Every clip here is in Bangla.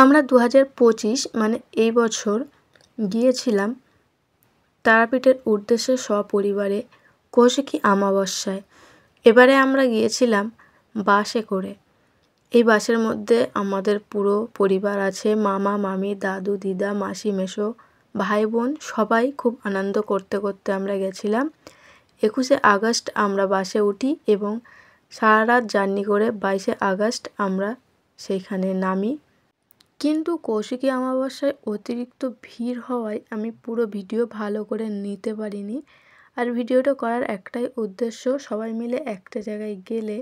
আমরা 2025 মানে এই বছর গিয়েছিলাম তারাপীঠের উদ্দেশ্যে সপরিবারে কৌশিকী অমাবস্যায়। এবারে আমরা গিয়েছিলাম বাসে করে। এই বাসের মধ্যে আমাদের পুরো পরিবার আছে, মামা মামি দাদু দিদা মাসি মেসো ভাই বোন সবাই খুব আনন্দ করতে করতে আমরা গেছিলাম। 21শে আগস্ট আমরা বাসে উঠি এবং সারা রাত জার্নি করে 22শে আগস্ট আমরা সেইখানে নামি। কিন্তু কৌশিকী অমাবস্যায় অতিরিক্ত ভিড় হওয়ায় আমি পুরো ভিডিও ভালো করে নিতে পারিনি। আর ভিডিওটা করার একটাই উদ্দেশ্য, সবাই মিলে একটা জায়গায় গেলে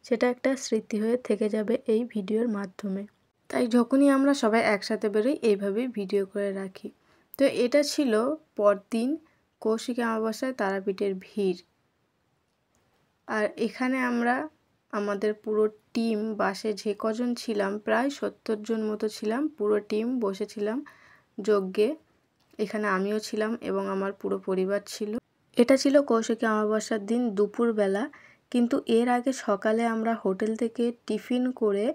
সেটা একটা স্মৃতি হয়ে থেকে যাবে এই ভিডিওর মাধ্যমে। তাই যখনই আমরা সবাই একসাথে বেরোই এইভাবেই ভিডিও করে রাখি। তো এটা ছিল পরদিন কৌশিকী অমাবস্যায় তারাপীঠের ভিড়। আর এখানে আমরা আমাদের পুরো টিম বাসে যে কজন ছিলাম প্রায় 70 জন মতো ছিলাম, পুরো টিম বসেছিলাম যজ্ঞে। এখানে আমিও ছিলাম এবং আমার পুরো পরিবার ছিল। এটা ছিল কৌশিকী অমাবস্যার দিন দুপুরবেলা। কিন্তু এর আগে সকালে আমরা হোটেল থেকে টিফিন করে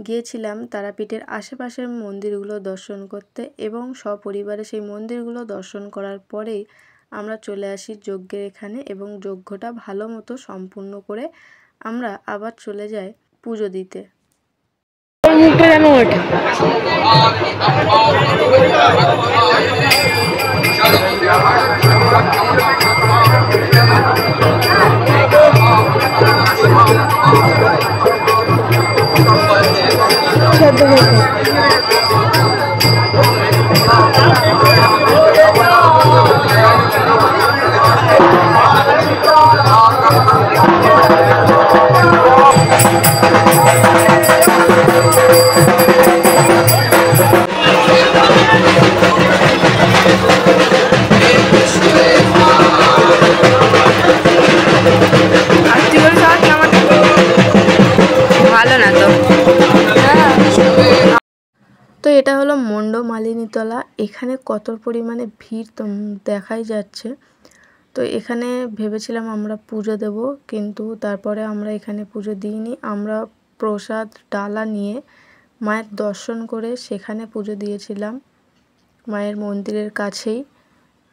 গিয়েছিলাম তারাপীঠের আশেপাশের মন্দিরগুলো দর্শন করতে এবং সপরিবারে সেই মন্দিরগুলো দর্শন করার পরেই আমরা চলে আসি যজ্ঞের এখানে এবং যজ্ঞটা ভালো মতো সম্পূর্ণ করে আমরা আবার চলে যাই পুজো দিতে। তো এটা হলো মণ্ডমালিনীতলা। এখানে কত পরিমাণে ভিড় তো দেখাই যাচ্ছে। তো এখানে ভেবেছিলাম আমরা পুজো দেব, কিন্তু তারপরে আমরা এখানে পুজো দিইনি। আমরা প্রসাদ ডালা নিয়ে মায়ের দর্শন করে সেখানে পুজো দিয়েছিলাম মায়ের মন্দিরের কাছেই।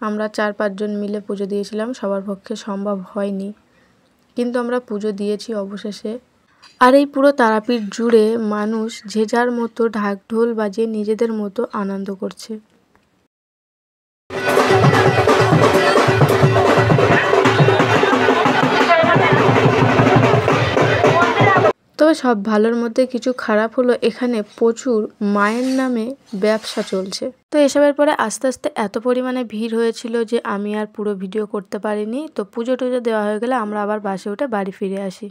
আমরা 4-5 জন মিলে পুজো দিয়েছিলাম, সবার পক্ষে সম্ভব হয়নি, কিন্তু আমরা পুজো দিয়েছি অবশেষে। আর এই পুরো তারাপীঠ জুড়ে মানুষ যে যার মতো ঢাক ঢোল বাজিয়ে নিজেদের মতো আনন্দ করছে। তবে সব ভালোর মধ্যে কিছু খারাপ হলো, এখানে প্রচুর মায়ের নামে ব্যবসা চলছে। তো এসবের পরে আস্তে আস্তে এত পরিমাণে ভিড় হয়েছিল যে আমি আর পুরো ভিডিও করতে পারিনি। তো পুজো টুজো দেওয়া হয়ে গেলে আমরা আবার বাসে উঠে বাড়ি ফিরে আসি।